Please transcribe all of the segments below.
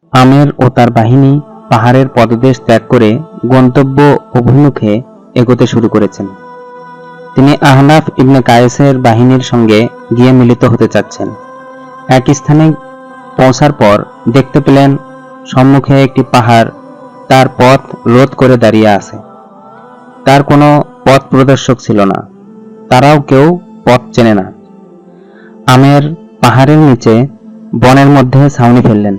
আমের ও তার বাহিনী পাহাড়ের পদদেশ ত্যাগ করে গন্তব্য অভিমুখে এগোতে শুরু করেছেন। তিনি আহনাফ ইবনে কায়েসের বাহিনীর সঙ্গে গিয়ে মিলিত হতে চাচ্ছেন। এক স্থানে পৌঁছার পর দেখতে পেলেন সম্মুখে একটি পাহাড় তার পথ রোধ করে দাঁড়িয়ে আছে। তার কোনো পথ প্রদর্শক ছিল না, তারাও কেউ পথ চেনে না। আমের পাহাড়ের নিচে বনের মধ্যে ছাউনি ফেললেন।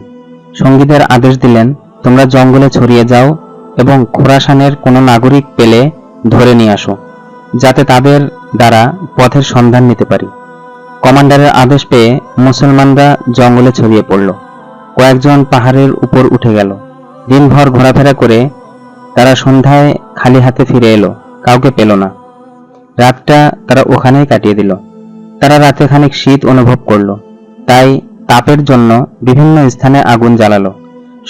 সঙ্গীদের আদেশ দিলেন, তোমরা জঙ্গলে ছড়িয়ে যাও এবং খোরাসানের কোনো নাগরিক পেলে ধরে নিয়ে আসো, যাতে তাদের দ্বারা পথের সন্ধান নিতে পারি। কমান্ডারের আদেশ পেয়ে মুসলমানরা জঙ্গলে ছড়িয়ে পড়ল। কয়েকজন পাহাড়ের উপর উঠে গেল। দিনভর ঘোরাফেরা করে তারা সন্ধ্যায় খালি হাতে ফিরে এলো, কাউকে পেল না। রাতটা তারা ওখানেই কাটিয়ে দিল। তারা রাতে খানিক শীত অনুভব করলো, তাই তাপের জন্য বিভিন্ন স্থানে আগুন জ্বালালো।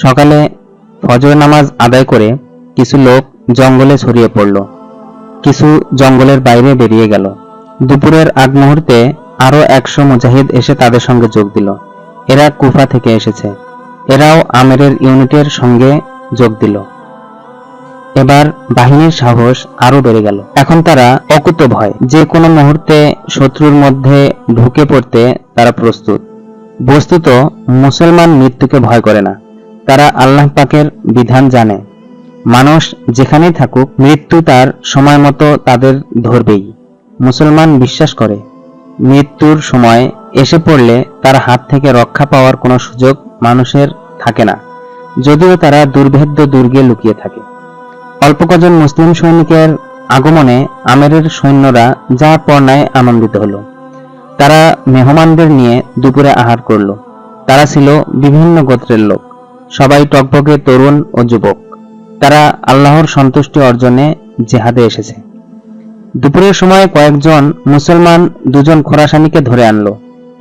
সকালে ফজর নামাজ আদায় করে কিছু লোক জঙ্গলে ছড়িয়ে পড়ল, কিছু জঙ্গলের বাইরে বেরিয়ে গেল। দুপুরের আগ মুহূর্তে আরো 100 মুজাহিদ এসে তাদের সঙ্গে যোগ দিল। এরা কুফা থেকে এসেছে। এরাও আমেরের ইউনিটের সঙ্গে যোগ দিল। এবার বাহিনীর সাহস আরো বেড়ে গেল। এখন তারা অকুতভয়, যে কোনো মুহূর্তে শত্রুর মধ্যে ঢুকে পড়তে তারা প্রস্তুত। বস্তুত মুসলমান মৃত্যুকে ভয় করে না, তারা আল্লাহ পাকের বিধান জানে। মানুষ যেখানেই থাকুক, মৃত্যু তার সময় মতো তাদের ধরবেই। মুসলমান বিশ্বাস করে মৃত্যুর সময় এসে পড়লে তার হাত থেকে রক্ষা পাওয়ার কোনো সুযোগ মানুষের থাকে না, যদিও তারা দুর্ভেদ্য দুর্গে লুকিয়ে থাকে। অল্প কজন মুসলিম সৈনিকের আগমনে আমেরের সৈন্যরা যা পর্ণায় আনন্দিত হলো। তারা মেহমানদের নিয়ে দুপুরে আহার করল। তারা ছিল বিভিন্ন গোত্রের লোক, সবাই টকবকে তরুণ ও যুবক। তারা আল্লাহর সন্তুষ্টি অর্জনে জেহাদে এসেছে। দুপুরের সময় কয়েকজন মুসলমান দুজন খোরাসানিকে ধরে আনলো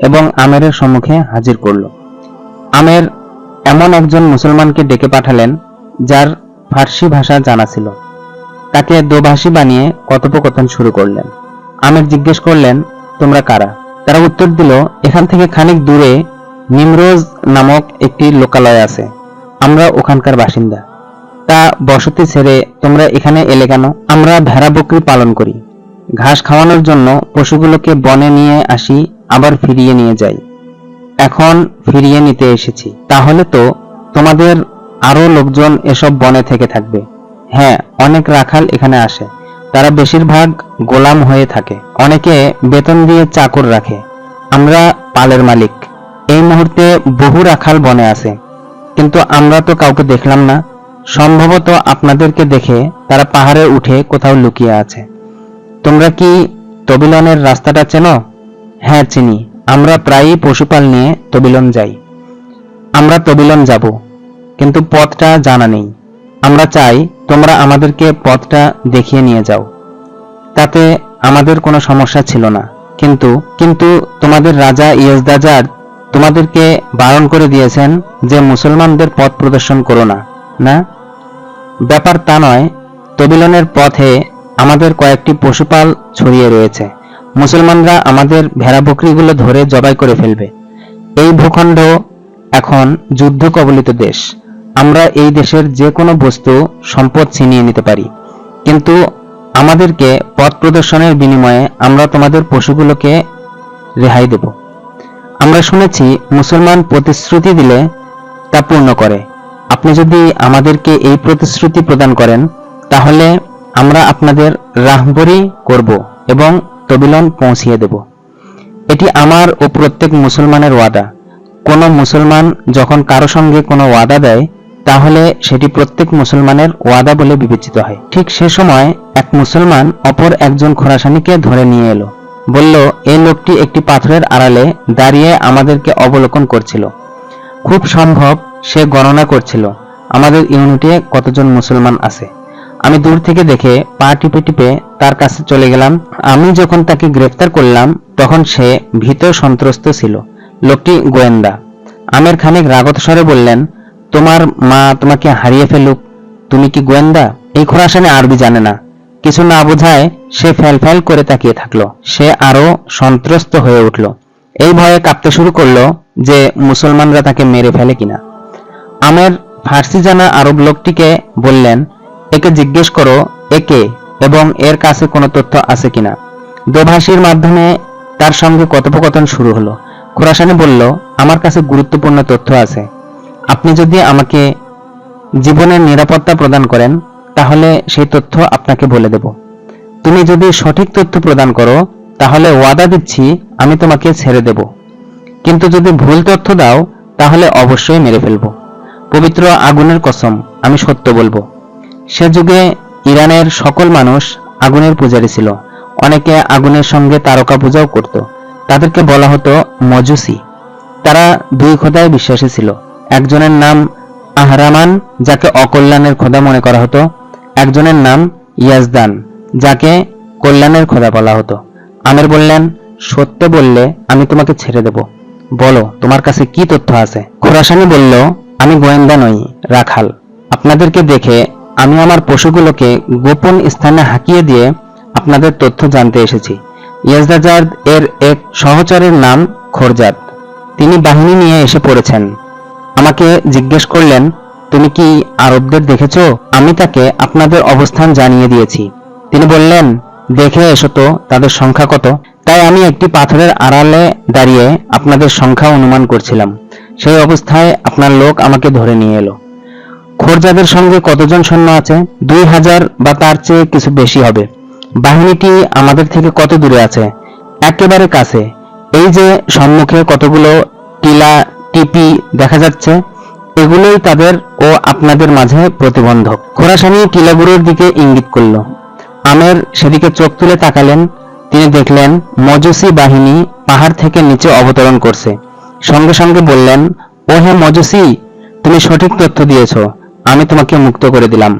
এবং আমেরের সম্মুখে হাজির করল। আমের এমন একজন মুসলমানকে ডেকে পাঠালেন যার ফার্সি ভাষা জানা ছিল। তাকে দোভাষী বানিয়ে কথোপকথন শুরু করলেন। আমের জিজ্ঞেস করলেন, তোমরা কারা? তারা উত্তর দিল, এখান থেকে খানিক দূরে নিমরোজ নামক একটি লোকালয় আছে, আমরা ওখানকার বাসিন্দা। তা বসতি ছেড়ে তোমরা এখানে এলে কেন? আমরা ভেড়া বকরি পালন করি, ঘাস খাওয়ানোর জন্য পশুগুলোকে বনে নিয়ে আসি, আবার ফিরিয়ে নিয়ে যাই। এখন ফিরিয়ে নিতে এসেছি। তাহলে তো তোমাদের আরো লোকজন এসব বনে থেকে থাকবে। হ্যাঁ, অনেক রাখাল এখানে আসে, তারা বেশিরভাগ গোলাম হয়ে থাকে, অনেকে বেতন দিয়ে চাকর রাখে। আমরা পালের মালিক। এই মুহূর্তে বহু রাখাল বনে আছে, কিন্তু আমরা তো কাউকে দেখলাম না। সম্ভবত আপনাদেরকে দেখে তারা পাহাড়ে উঠে কোথাও লুকিয়ে আছে। তোমরা কি তবিলনের রাস্তাটা চেনো? হ্যাঁ, চিনি। আমরা প্রায়ই পশুপাল নিয়ে তবিলন যাই। আমরা তবিলন যাব, কিন্তু পথটা জানা নেই। আমরা চাই তোমরা আমাদেরকে পথটা দেখিয়ে নিয়ে যাও। তাতে আমাদের কোনো সমস্যা ছিল না, কিন্তু তোমাদের রাজা ইয়েজদাজার তোমাদেরকে বারণ করে দিয়েছেন যে মুসলমানদের পথ প্রদর্শন করো না। না, ব্যাপার তা নয়। তবিলনের পথে আমাদের কয়েকটি পশুপাল ছড়িয়ে রয়েছে। মুসলমানরা আমাদের ভেড়া বকরিগুলো ধরে জবাই করে ফেলবে। এই ভূখণ্ড এখন যুদ্ধ কবলিত দেশ। আমরা এই দেশের যে কোনো বস্তু সম্পদ ছিনিয়ে নিতে পারি, কিন্তু আমাদেরকে পথ প্রদর্শনের বিনিময়ে আমরা তোমাদের পশুগুলোকে রেহাই দেব। আমরা শুনেছি মুসলমান প্রতিশ্রুতি দিলে তা পূর্ণ করে। আপনি যদি আমাদেরকে এই প্রতিশ্রুতি প্রদান করেন, তাহলে আমরা আপনাদের রাহবরি করব এবং তবিলন পৌঁছিয়ে দেব। এটি আমার ও প্রত্যেক মুসলমানের ওয়াদা। কোনো মুসলমান যখন কারো সঙ্গে কোনো ওয়াদা দেয়, তাহলে সেটি প্রত্যেক মুসলমানের ওয়াদা বলে বিবেচিত হয়। ঠিক সে সময় এক মুসলমান অপর একজন খোরাসানিকে ধরে নিয়ে এলো। বলল, এই লোকটি একটি পাথরের আড়ালে দাঁড়িয়ে আমাদেরকে অবলোকন করছিল। খুব সম্ভব সে গণনা করছিল আমাদের ইউনিটে কতজন মুসলমান আছে। আমি দূর থেকে দেখে পা টিপে টিপে তার কাছে চলে গেলাম। আমি যখন তাকে গ্রেফতার করলাম, তখন সে ভীত সন্ত্রস্ত ছিল। লোকটি গোয়েন্দা। আমের খানিক রাগত স্বরে বললেন, তোমার মা তোমাকে হারিয়ে ফেলুক, তুমি কি গোয়েন্দা? এই খোরাসানে আরবি জানে না। কিছু না বোঝায় সে ফ্যাল করে তাকিয়ে থাকলো। সে আরো সন্ত্রস্ত হয়ে উঠল। এই ভয়ে কাঁপতে শুরু করলো যে মুসলমানরা তাকে মেরে ফেলে কিনা। আমের ফার্সি জানা আরব লোকটিকে বললেন, একে জিজ্ঞেস করো একে এবং এর কাছে কোনো তথ্য আছে কিনা। দোভাষীর মাধ্যমে তার সঙ্গে কথোপকথন শুরু হলো। খোরাসানি বলল, আমার কাছে গুরুত্বপূর্ণ তথ্য আছে। আপনি যদি আমাকে জীবনের নিরাপত্তা প্রদান করেন তাহলে সেই তথ্য আপনাকে বলে দেব। তুমি যদি সঠিক তথ্য প্রদান করো তাহলে ওয়াদা দিচ্ছি আমি তোমাকে ছেড়ে দেব, কিন্তু যদি ভুল তথ্য দাও তাহলে অবশ্যই মেরে ফেলব। পবিত্র আগুনের কসম, আমি সত্য বলবো। সে যুগে ইরানের সকল মানুষ আগুনের পূজারী ছিল। অনেকে আগুনের সঙ্গে তারকা পূজাও করত। তাদেরকে বলা হতো মজুসি। তারা দুই খোদায় বিশ্বাসী ছিল। একজনের নাম আহরামান, যাকে অকল্যাণের খোদা মনে করা হতো। একজনের নাম ইয়াজদান, যাকে কল্যাণের খোদা বলা হতো। আমের বললেন, সত্য বললে আমি তোমাকে ছেড়ে দেব। বলো তোমার কাছে কি তথ্য আছে। খোরাসানি বলল, আমি গোয়েন্দা নই, রাখাল। আপনাদেরকে দেখে আমি আমার পশুগুলোকে গোপন স্থানে হাঁকিয়ে দিয়ে আপনাদের তথ্য জানতে এসেছি। ইয়াজদাজার এর এক সহচরের নাম খোরজাদ। তিনি বাহিনী নিয়ে এসে পড়েছেন। আমাকে জিজ্ঞেস করলেন, তুমি কি আরবদের দেখেছো? আমি তাকে আপনাদের অবস্থান জানিয়ে দিয়েছি। তিনি বললেন, দেখে এসো তো তাদের সংখ্যা কত। তাই আমি একটি পাথরের আড়ালে দাঁড়িয়ে আপনাদের সংখ্যা অনুমান করছিলাম। সেই অবস্থায় আপনার লোক আমাকে ধরে নিয়ে এলো। খোরজাদের সঙ্গে কতজন সৈন্য আছে? 2000 বা তার চেয়ে কিছু বেশি হবে। বাহিনীটি আমাদের থেকে কত দূরে আছে? একেবারে কাছে। এই যে সম্মুখে কতগুলো টিলা টিপি দেখা যাচ্ছে, এগুলোই তাদের ও আপনাদের মাঝে প্রতিবন্ধক। খোরাসানি টিলাগুলোর দিকে ইঙ্গিত করল। আমের সেদিকে চোখ তুলে তাকালেন। তিনি দেখলেন মজুসি বাহিনী পাহাড় থেকে নিচে অবতরণ করছে। সঙ্গে সঙ্গে বললেন, ও হে মজুসি, তুমি সঠিক তথ্য দিয়েছ, আমি তোমাকে মুক্ত করে দিলাম।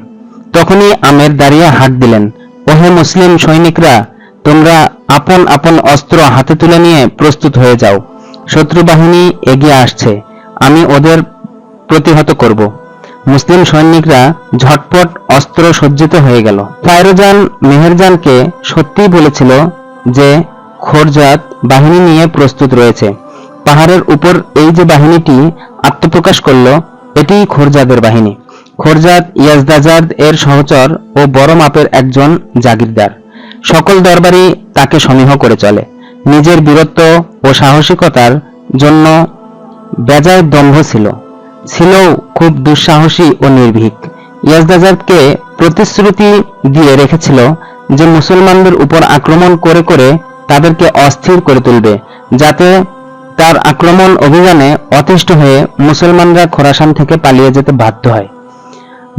তখনই আমের দাঁড়িয়ে হাত দিলেন, ও হে মুসলিম সৈনিকরা, তোমরা আপন আপন অস্ত্র হাতে তুলে নিয়ে প্রস্তুত হয়ে যাও। শত্রু বাহিনী এগিয়ে আসছে, আমি ওদের প্রতিহত করব। মুসলিম সৈনিকরা ঝটপট অস্ত্র সজ্জিত হয়ে গেল। ফায়রোজান মেহেরজানকে সত্যিই বলেছিল যে খোরজাদ বাহিনী নিয়ে প্রস্তুত রয়েছে। পাহাড়ের উপর এই যে বাহিনীটি আত্মপ্রকাশ করলো, এটিই খোরজাদের বাহিনী। খোরজাদ ইয়াজদাজাদ এর সহচর ও বড় মাপের একজন জাগিরদার। সকল দরবারই তাকে সমীহ করে চলে। নিজের বীরত্ব ও সাহসিকতার জন্য বেজায় দম্ভ ছিল, খুব দুঃসাহসী ও নির্ভীক। ইয়াজদাজাদকে প্রতিশ্রুতি দিয়ে রেখেছিল যে মুসলমানদের উপর আক্রমণ করে করে তাদেরকে অস্থির করে তুলবে, যাতে তার আক্রমণ অভিযানে অতিষ্ঠ হয়ে মুসলমানরা খোরাসান থেকে পালিয়ে যেতে বাধ্য হয়।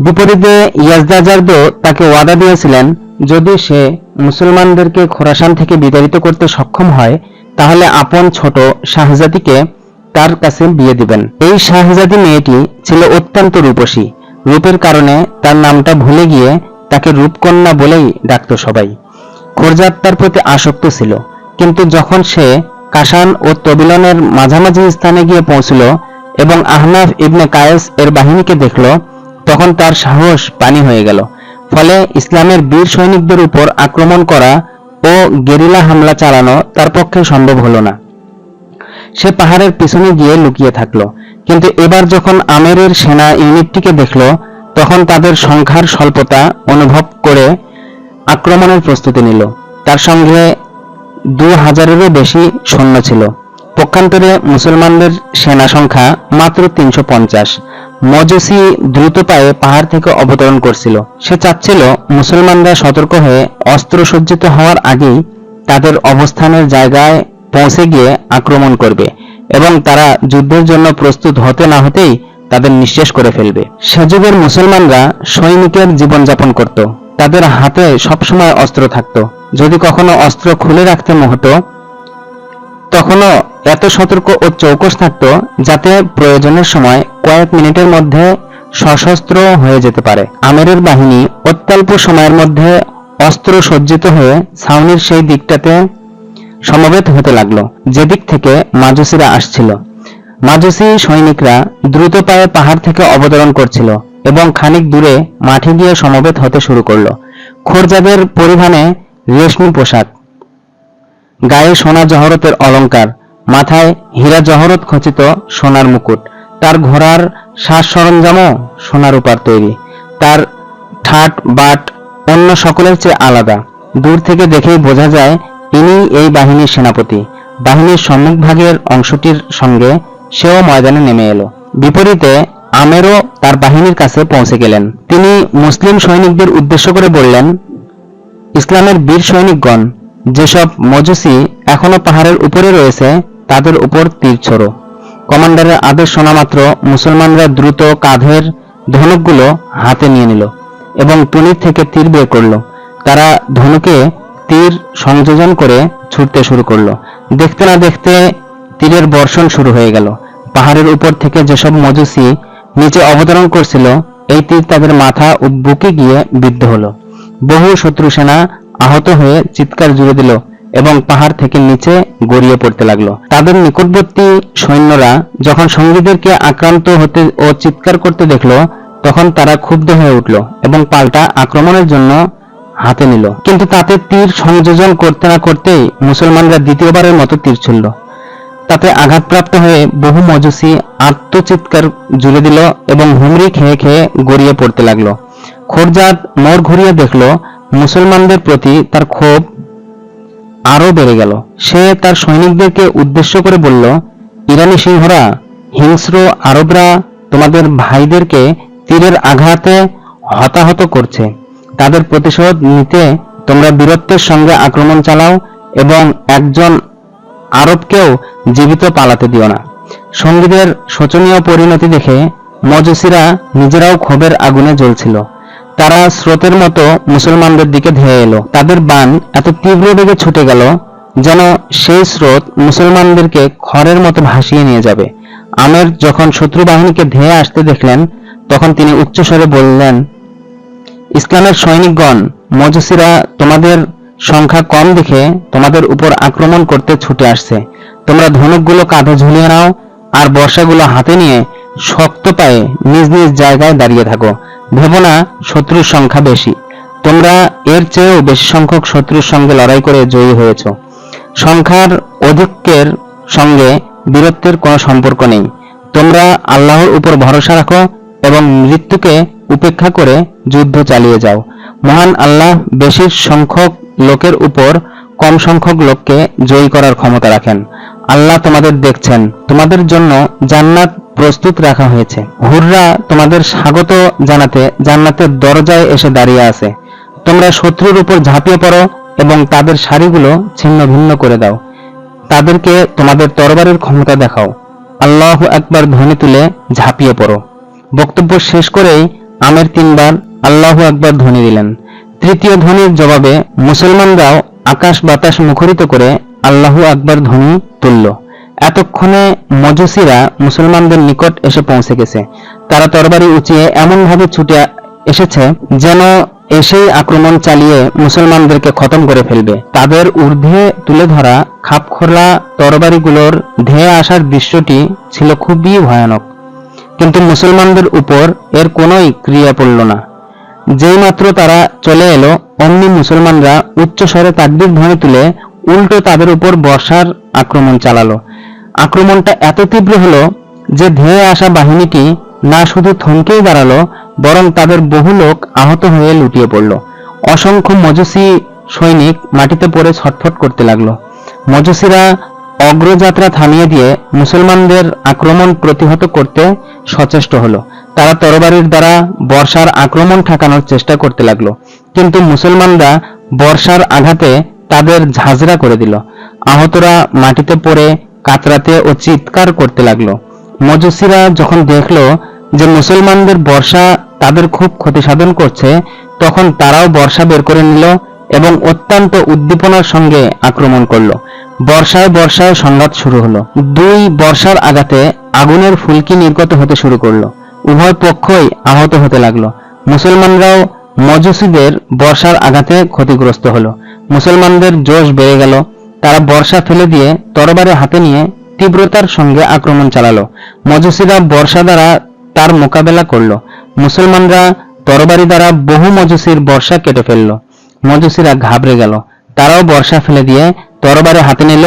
বিপরীতে ইয়াজদাজাদও তাকে ওয়াদা দিয়েছিলেন, যদি সে মুসলমানদেরকে খোরাসান থেকে বিতাড়িত করতে সক্ষম হয় তাহলে আপন ছোট শাহজাদিকে তার কাছে বিয়ে দিবেন। এই শাহজাদি মেয়েটি ছিল অত্যন্ত রূপসী। রূপের কারণে তার নামটা ভুলে গিয়ে তাকে রূপকন্যা বলেই ডাকত সবাই। খোরজাদ তার প্রতি আসক্ত ছিল, কিন্তু যখন সে কাশান ও তবিলনের মাঝামাঝি স্থানে গিয়ে পৌঁছল এবং আহনাফ ইবনে কায়েস এর বাহিনীকে দেখল, তখন তার সাহস পানি হয়ে গেল। ফলে ইসলামের বীর সৈনিকদের উপর আক্রমণ করা ও গেরিলা হামলা চালানো তার পক্ষে সম্ভব হলো না। সে পাহাড়ের পিছনে গিয়ে লুকিয়ে থাকলো। কিন্তু এবার যখন আমেরের সেনা ইউনিটটিকে দেখল, তখন তাদের সংখ্যার স্বল্পতা অনুভব করে আক্রমণের প্রস্তুতি নিল। তার সঙ্গে 2000-এরও বেশি সৈন্য ছিল। পক্ষান্তরে মুসলমানদের সেনা সংখ্যা মাত্র 350। মজুসি দ্রুত পায়ে পাহাড় থেকে অবতরণ করছিল। সে চাচ্ছিল মুসলমানরা সতর্ক হয়ে অস্ত্র সজ্জিত হওয়ার আগেই তাদের অবস্থানের জায়গায় পৌঁছে গিয়ে আক্রমণ করবে এবং তারা যুদ্ধের জন্য প্রস্তুত হতে না হতেই তাদের নিঃশেষ করে ফেলবে। সে যুগের মুসলমানরা সৈনিকের জীবনযাপন করত। তাদের হাতে সবসময় অস্ত্র থাকত। যদি কখনো অস্ত্র খুলে রাখতে হতো, তখনও এত সতর্ক ও চৌকস থাকত যাতে প্রয়োজনের সময় কয়েক মিনিটের মধ্যে সশস্ত্র হয়ে যেতে পারে। আমেরের বাহিনী অত্যল্প সময়ের মধ্যে অস্ত্র সজ্জিত হয়ে ছাউনির সেই দিকটাতে সমবেত হতে লাগলো যেদিক থেকে মাজুসিরা আসছিল। মাজুসি সৈনিকরা দ্রুত পায়ে পাহাড় থেকে অবতরণ করছিল এবং খানিক দূরে মাঠে গিয়ে সমবেত হতে শুরু করলো। খোরজাদের পরিধানে রেশমি পোশাক, গায়ে সোনা জহরতের অলংকার, মাথায় হীরা জহরত খচিত সোনার মুকুট। তার ঘোড়ার সাজ সরঞ্জামও সোনা রূপার তৈরি। তার ঠাট বাট অন্য সকলের চেয়ে আলাদা। দূর থেকে দেখেই বোঝা যায় ইনি এই বাহিনীর সেনাপতি। বাহিনীর সম্মুখভাগের অংশটির সঙ্গে সেও ময়দানে নেমে এলো। বিপরীতে আমেরও তার বাহিনীর কাছে পৌঁছে গেলেন। তিনি মুসলিম সৈনিকদের উদ্দেশ্য করে বললেন, ইসলামের বীর সৈনিকগণ, যেসব মজুসি এখনো পাহাড়ের উপরে রয়েছে তাদের উপর তীর ছোড়ো। কমান্ডারের আদেশ শোনা মাত্র মুসলমানরা দ্রুত কাঁধের ধনুকগুলো হাতে নিয়ে নিল এবং তুনির থেকে তীর বের করল। তারা ধনুকে তীর সংযোজন করে ছুটতে শুরু করলো। দেখতে না দেখতে তীরের বর্ষণ শুরু হয়ে গেল। পাহাড়ের উপর থেকে যেসব মজুসি নিচে অবতরণ করছিল, এই তীর তাদের মাথা ও বুকে গিয়ে বিদ্ধ হলো। বহু শত্রু সেনা আহত হয়ে চিৎকার জুড়ে দিল এবং পাহাড় থেকে নিচে গড়িয়ে পড়তে লাগলো। তাদের নিকটবর্তী সৈন্যরা যখন সঙ্গীদেরকে আক্রান্ত হতে ও চিৎকার করতে দেখলো, তখন তারা ক্ষুব্ধ হয়ে উঠল এবং পাল্টা আক্রমণের জন্য হাতে নিল। কিন্তু তাতে তীর সংযোজন করতে না করতেই মুসলমানরা দ্বিতীয়বারের মতো তীর ছুড়ল। তাতে আঘাতপ্রাপ্ত হয়ে বহু মজুসি আত্মচিৎকার জুড়ে দিল এবং হুমড়ি খেয়ে খেয়ে গড়িয়ে পড়তে লাগলো। খোরজাদ মোড় ঘুরিয়ে দেখল মুসলমানদের প্রতি তার ক্ষোভ আরো বেড়ে গেল। সে তার সৈনিকদেরকে উদ্দেশ্য করে বলল, ইরানি সিংহরা, হিংস্র আরবরা তোমাদের ভাইদেরকে তীরের আঘাতে হতাহত করছে। তাদের প্রতিশোধ নিতে তোমরা বীরত্বের সঙ্গে আক্রমণ চালাও এবং একজন আরবকেও জীবিত পালাতে দিও না। সঙ্গীদের শোচনীয় পরিণতি দেখে মজুসিরা নিজেরাও ক্ষোভের আগুনে জ্বলছিল। তারা স্রোতের মতো মুসলমানদের দিকে ধেয়ে এলো। তাদের বাণ এত তীব্র বেগে ছুটে গেল যেন সেই স্রোত মুসলমানদেরকে খড়ের মতো ভাসিয়ে নিয়ে যাবে। আমের যখন শত্রু বাহিনীকে ধেয়ে আসতে দেখলেন, তখন তিনি উচ্চস্বরে বললেন, ইসলামের সৈনিকগণ, মজুসিরা তোমাদের সংখ্যা কম দেখে তোমাদের উপর আক্রমণ করতে ছুটে আসছে। তোমরা ধনুকগুলো কাঁধে ঝুলিয়ে নাও আর বর্ষাগুলো হাতে নিয়ে শক্ত পায়ে নিজ নিজ জায়গায় দাঁড়িয়ে থাকো। ভেবো না শত্রুর সংখ্যা বেশি। তোমরা এর চেয়েও বেশি সংখ্যক শত্রুর সঙ্গে লড়াই করে জয়ী হয়েছ। সংখ্যার অধিক্যের সঙ্গে বীরত্বের কোনো সম্পর্ক নেই। তোমরা আল্লাহর উপর ভরসা রাখো এবং মৃত্যুকে উপেক্ষা করে যুদ্ধ চালিয়ে যাও। মহান আল্লাহ বেশি সংখ্যক লোকের উপর কম সংখ্যক লোককে জয়ী করার ক্ষমতা রাখেন। আল্লাহ তোমাদের দেখছেন। তোমাদের জন্য জান্নাত প্রস্তুত রাখা হয়েছে। হুররা তোমাদের স্বাগত জানাতে জান্নাতের দরজায় এসে দাঁড়িয়ে আছে। তোমরা শত্রুর উপর ঝাঁপিয়ে পড়ো এবং তাদের সারিগুলো ছিন্ন ভিন্ন করে দাও। তাদেরকে তোমাদের তরবারির ক্ষমতা দেখাও। আল্লাহু আকবার ধ্বনি তুলে ঝাঁপিয়ে পড়ো। বক্তব্য শেষ করেই আমের 3 বার আল্লাহু আকবার ধ্বনি দিলেন। তৃতীয় ধ্বনির জবাবে মুসলমানরাও আকাশ বাতাস মুখরিত করে আল্লাহু আকবার ধ্বনি তুলল। এতক্ষণে মজুসিরা মুসলমানদের নিকট এসে পৌঁছে গেছে। তারা তরবারি উঁচিয়ে এমন ভাবে ছুটে এসেছে যেন এসেই আক্রমণ চালিয়ে মুসলমানদেরকে খতম করে ফেলবে। তাদের ঊর্ধ্বে তুলে ধরা খাপখোলা তরবারিগুলোর ধেয়ে আসার দৃশ্যটি ছিল খুবই ভয়ানক। কিন্তু মুসলমানদের উপর এর কোনোই ক্রিয়া পড়ল না। যেই মাত্র তারা চলে এলো, অমনি মুসলমানরা উচ্চস্বরে তাকবীর ধ্বনি তুলে উল্টো তাদের উপর বর্ষার আক্রমণ চালালো। আক্রমণটা এত তীব্র হলো যে ধেয়ে আসা বাহিনীটি না শুধু থমকেই দাঁড়ালো, বরং তাদের বহু লোক আহত হয়ে লুটিয়ে পড়ল। অসংখ্য মজুসি সৈনিক মাটিতে পড়ে ছটফট করতে লাগলো। মজুসিরা অগ্রযাত্রা থামিয়ে দিয়ে মুসলমানদের আক্রমণ প্রতিহত করতে সচেষ্ট হলো। তারা তরবারির দ্বারা বর্ষার আক্রমণ ঠেকানোর চেষ্টা করতে লাগলো, কিন্তু মুসলমানরা বর্ষার আঘাতে তাদের ঝাঁঝরা করে দিল। আহতরা মাটিতে পড়ে কাতরাতে ও চিৎকার করতে লাগলো। মজুসিরা যখন দেখলো যে মুসলমানদের বর্ষা তাদের খুব ক্ষতি সাধন করছে, তখন তারাও বর্ষা বের করে নিল এবং অত্যন্ত উদ্দীপনার সঙ্গে আক্রমণ করলো। বর্ষায় বর্ষায় সংঘাত শুরু হলো। দুই বর্ষার আঘাতে আগুনের ফুলকি নির্গত হতে শুরু করলো। উভয় পক্ষই আহত হতে লাগলো। মুসলমানরাও মজুসিদের বর্ষার আঘাতে ক্ষতিগ্রস্ত হলো। মুসলমানদের জোশ বেড়ে গেল। তারা বর্ষা ফেলে দিয়ে তরবারি হাতে নিয়ে তীব্রতার সঙ্গে আক্রমণ চালালো। মজুসিরা বর্ষা দ্বারা তার মোকাবেলা করলো। মুসলমানরা তরবারি দ্বারা বহু মজুসির বর্ষা কেটে ফেললো। মজুসিরা ঘাবড়ে গেল। তারাও বর্ষা ফেলে দিয়ে তরবারি হাতে নিল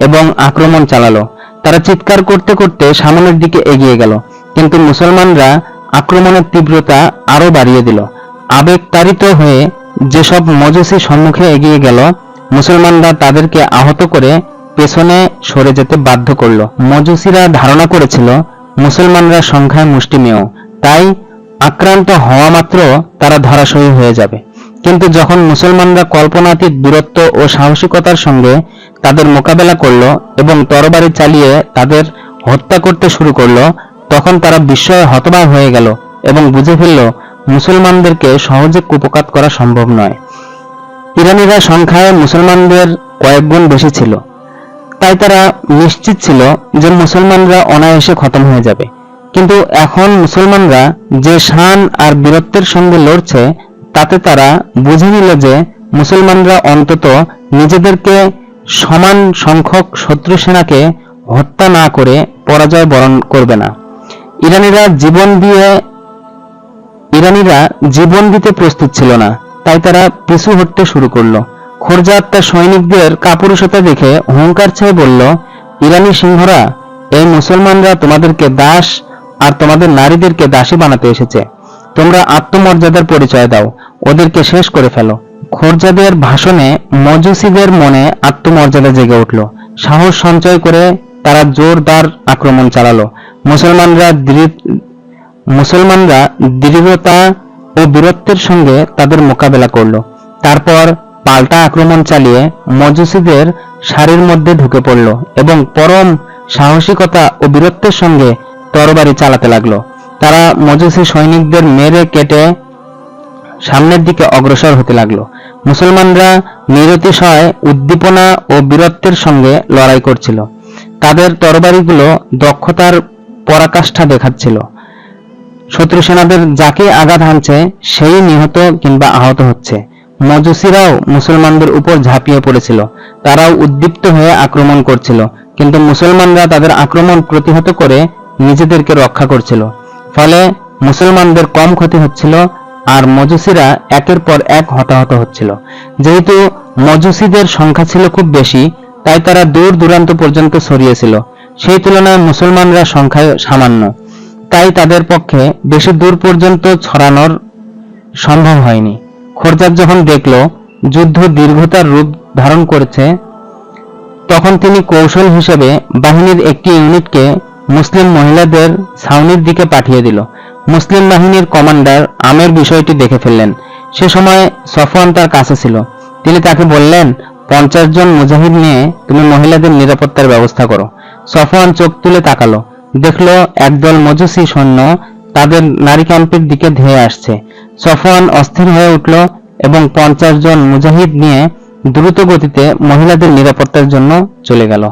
এবং আক্রমণ চালালো। তারা চিৎকার করতে করতে সামনের দিকে এগিয়ে গেল, কিন্তু মুসলমানরা আক্রমণের তীব্রতা আরো বাড়িয়ে দিল। আবেগতাড়িত হয়ে যেসব মজুসী সম্মুখে এগিয়ে গেল, মুসলমানরা তাদেরকে আহত করে পেছনে সরে যেতে বাধ্য করল। মজুসীরা ধারণা করেছিল মুসলমানরা সংখ্যায় মুষ্টিমেয়, তাই আক্রান্ত হওয়া মাত্র তারা ধরাশয়ী হয়ে যাবে। কিন্তু যখন মুসলমানরা কল্পনাতীত বীরত্ব ও সাহসিকতার সঙ্গে তাদের মোকাবেলা করল এবং তরবারি চালিয়ে তাদের হত্যা করতে শুরু করল, তখন তারা বিস্ময়ে হতবাক হয়ে গেল এবং বুঝে ফেলল মুসলমানদেরকে সহজে কুপঘাত করা সম্ভব নয়। ইরানিরা সংখ্যায় মুসলমানদের কয়েক গুণ বেশি ছিল, তাই তারা নিশ্চিত ছিল যে মুসলমানরা অনায়াসে খতম হয়ে যাবে। কিন্তু এখন মুসলমানরা যে শান আর বীরত্বের সঙ্গে লড়ছে, তাতে তারা বুঝে নিল যে মুসলমানরা অন্তত নিজেদেরকে সমান সংখ্যক শত্রু সেনাকে হত্যা না করে পরাজয় বরণ করবে না। ইরানিরা জীবন দিতে প্রস্তুত ছিল না, তাই তারা পিছু হটতে শুরু করলো। খোরজাদ তার সৈনিকদের কাপুরুষতা দেখে হুঙ্কার ছেড়ে বলল, ইরানি সিংহরা, এই মুসলমানরা তোমাদেরকে দাস আর তোমাদের নারীদেরকে দাসী বানাতে এসেছে। তোমরা আত্মমর্যাদার পরিচয় দাও, ওদেরকে শেষ করে ফেলো। খোরজাদের ভাষণে মজুসীদের মনে আত্মমর্যাদা জেগে উঠল। সাহস সঞ্চয় করে তারা জোরদার আক্রমণ চালালো। মুসলমানরা দৃঢ়তা ও বীরত্বের সঙ্গে তাদের মোকাবেলা করল। তারপর পাল্টা আক্রমণ চালিয়ে মজুসীদের সারির মধ্যে ঢুকে পড়ল এবং পরম সাহসিকতা ও বীরত্বের সঙ্গে তরবারি চালাতে লাগলো। তারা মজুসী সৈনিকদের মেরে কেটে সামনের দিকে অগ্রসর হতে লাগলো। মুসলমানরা নিরতিশয় উদ্দীপনা ও বীরত্বের সঙ্গে লড়াই করছিল। তাদের তরবারিগুলো দক্ষতার পরাকাষ্ঠা দেখাচ্ছিল। শত্রু সেনাদের যাকে আঘাত হানছে সেই নিহত কিংবা আহত হচ্ছে। মজুসীরাও মুসলমানদের উপর ঝাঁপিয়ে পড়েছিল। তারাও উদ্দীপ্ত হয়ে আক্রমণ করছিল, কিন্তু মুসলমানরা তাদের আক্রমণ প্রতিহত করে নিজেদেরকে রক্ষা করছিল। ফলে মুসলমানদের কম ক্ষতি হচ্ছিল আর মজুসীরা একের পর এক হতাহত হচ্ছিল। যেহেতু মজুসীদের সংখ্যা ছিল খুব বেশি, তাই তারা দূর দূরান্ত পর্যন্ত ছড়িয়েছিল। সেই তুলনায় মুসলমানরা সংখ্যায় সামান্য, তাই তাদের পক্ষে বেশি দূর পর্যন্ত ছড়ানোর সম্ভব হয়নি। খোরজাদ যখন দেখল যুদ্ধ দীর্ঘতার রূপ ধারণ করেছে, তখন তিনি কৌশল হিসেবে বাহিনীর একটি ইউনিটকে মুসলিম মহিলাদের ছাউনির দিকে পাঠিয়ে দিল। মুসলিম বাহিনীর কমান্ডার আমের বিষয়টি দেখে ফেললেন। সে সময় সফওয়ান তার কাছে ছিল। তিনি তাকে বললেন, 50 জন মুজাহিদ নিয়ে তুমি মহিলাদের নিরাপত্তার ব্যবস্থা করো। সফওয়ান চোখ তুলে তাকালো, দেখলো একদল মজুসী সৈন্য তাদের নারী ক্যাম্পের দিকে ধেয়ে আসছে। সফওয়ান অস্থির হয়ে উঠল এবং 50 জন মুজাহিদ নিয়ে দ্রুত গতিতে মহিলাদের নিরাপত্তার জন্য চলে গেল।